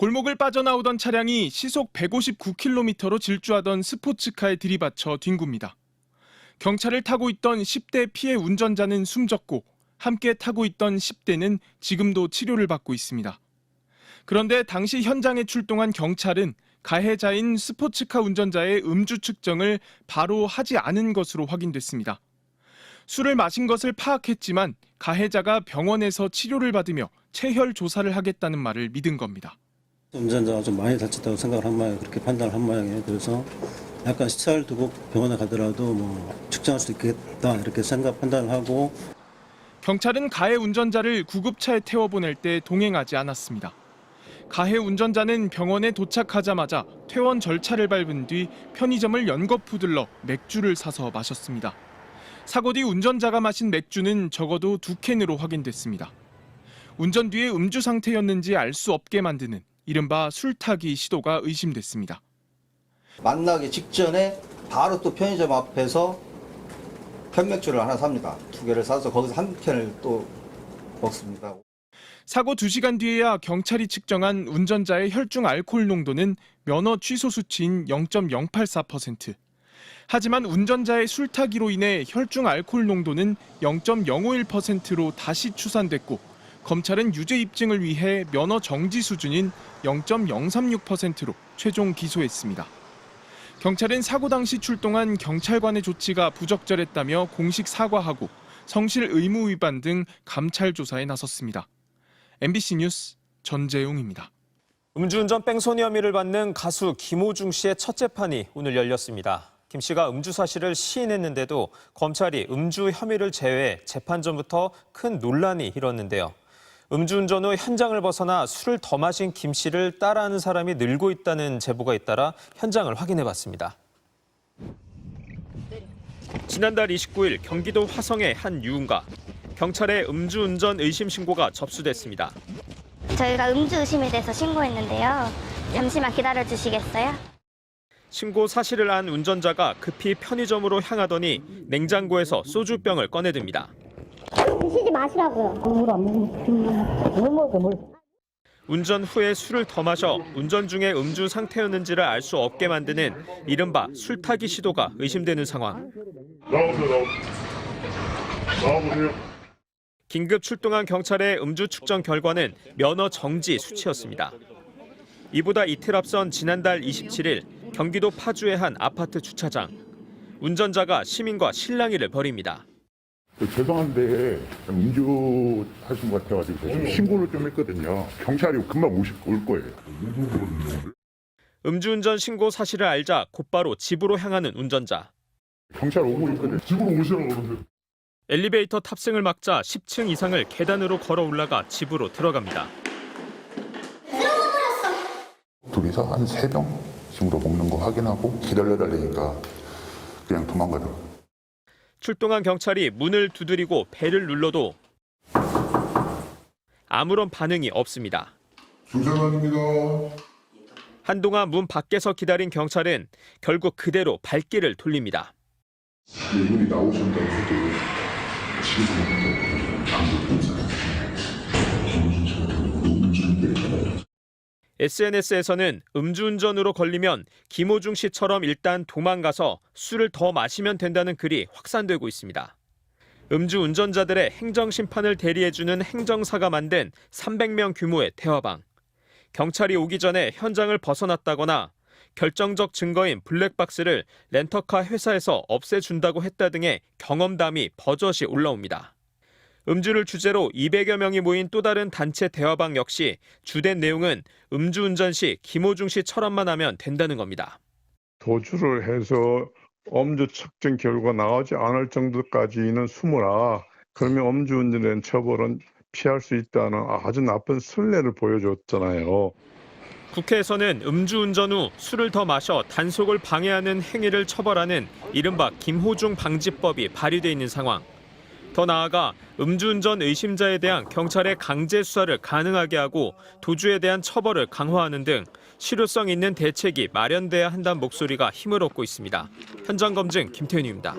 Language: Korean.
골목을 빠져나오던 차량이 시속 159km로 질주하던 스포츠카에 들이받쳐 뒹굽니다. 경찰을 타고 있던 10대 피해 운전자는 숨졌고 함께 타고 있던 10대는 지금도 치료를 받고 있습니다. 그런데 당시 현장에 출동한 경찰은 가해자인 스포츠카 운전자의 음주 측정을 바로 하지 않은 것으로 확인됐습니다. 술을 마신 것을 파악했지만 가해자가 병원에서 치료를 받으며 체혈 조사를 하겠다는 말을 믿은 겁니다. 운전자가 좀 많이 다쳤다고 생각을 한 모양이에요. 그렇게 판단을 한 모양이에요. 그래서 약간 시차를 두고 병원에 가더라도 측정할 수 있겠다 이렇게 판단을 하고. 경찰은 가해 운전자를 구급차에 태워보낼 때 동행하지 않았습니다. 가해 운전자는 병원에 도착하자마자 퇴원 절차를 밟은 뒤 편의점을 연거푸 들러 맥주를 사서 마셨습니다. 사고 뒤 운전자가 마신 맥주는 적어도 2캔으로 확인됐습니다. 운전 뒤에 음주 상태였는지 알 수 없게 만드는 이른바 술타기 시도가 의심됐습니다. 만나기 직전에 바로 또 편의점 앞에서 편맥주를 하나 삽니다. 2개를 사서 거기서 한 캔을 또 먹습니다. 사고 2시간 뒤에야 경찰이 측정한 운전자의 혈중 알코올 농도는 면허 취소 수치인 0.084%. 하지만 운전자의 술타기로 인해 혈중 알코올 농도는 0.051%로 다시 추산됐고 검찰은 유죄 입증을 위해 면허 정지 수준인 0.036%로 최종 기소했습니다. 경찰은 사고 당시 출동한 경찰관의 조치가 부적절했다며 공식 사과하고 성실 의무 위반 등 감찰 조사에 나섰습니다. MBC 뉴스 전재용입니다. 음주운전 뺑소니 혐의를 받는 가수 김호중 씨의 첫 재판이 오늘 열렸습니다. 김 씨가 음주 사실을 시인했는데도 검찰이 음주 혐의를 제외해 재판 전부터 큰 논란이 일었는데요. 음주운전 후 현장을 벗어나 술을 더 마신 김 씨를 따라하는 사람이 늘고 있다는 제보가 잇따라 현장을 확인해봤습니다. 지난달 29일 경기도 화성의 한 유흥가. 경찰에 음주운전 의심 신고가 접수됐습니다. 저희가 음주 의심에 대해서 신고했는데요. 잠시만 기다려 주시겠어요? 신고 사실을 안 운전자가 급히 편의점으로 향하더니 냉장고에서 소주병을 꺼내듭니다. 드시지 마시라고요. 물 먹어, 물. 운전 후에 술을 더 마셔 운전 중에 음주 상태였는지를 알 수 없게 만드는 이른바 술타기 시도가 의심되는 상황. 나와보세요. 긴급 출동한 경찰의 음주 측정 결과는 면허 정지 수치였습니다. 이보다 이틀 앞선 지난달 27일 경기도 파주의 한 아파트 주차장. 운전자가 시민과 실랑이를 벌입니다. 죄송한데 음주 하신 것 같아가지고 신고를 좀 했거든요. 경찰이 금방 올 거예요. 음주운전 신고 사실을 알자 곧바로 집으로 향하는 운전자. 경찰 오고 있거든요. 집으로 오시라고 그러는데. 엘리베이터 탑승을 막자 10층 이상을 계단으로 걸어 올라가 집으로 들어갑니다. 둘이서 한 3병 정도 먹는 거 확인하고 기다려달라니까 그냥 도망가더라고요. 출동한 경찰이 문을 두드리고 벨을 눌러도 아무런 반응이 없습니다. 조사관입니다. 한동안 문 밖에서 기다린 경찰은 결국 그대로 발길을 돌립니다. 이분이 나오신다고 해도 지금 SNS에서는 음주운전으로 걸리면 김호중 씨처럼 일단 도망가서 술을 더 마시면 된다는 글이 확산되고 있습니다. 음주운전자들의 행정심판을 대리해주는 행정사가 만든 300명 규모의 대화방. 경찰이 오기 전에 현장을 벗어났다거나 결정적 증거인 블랙박스를 렌터카 회사에서 없애준다고 했다 등의 경험담이 버젓이 올라옵니다. 음주를 주제로 200여 명이 모인 또 다른 단체 대화방 역시 주된 내용은 음주운전 시 김호중 씨처럼만 하면 된다는 겁니다. 도주를 해서 음주 측정 결과 나오지 않을 정도까지는 숨어라. 그러면 음주운전에 대한 처벌은 피할 수 있다는 아주 나쁜 선례를 보여줬잖아요. 국회에서는 음주운전 후 술을 더 마셔 단속을 방해하는 행위를 처벌하는 이른바 김호중 방지법이 발의돼 있는 상황. 더 나아가 음주운전 의심자에 대한 경찰의 강제 수사를 가능하게 하고 도주에 대한 처벌을 강화하는 등 실효성 있는 대책이 마련돼야 한다는 목소리가 힘을 얻고 있습니다. 현장 검증 김태윤입니다.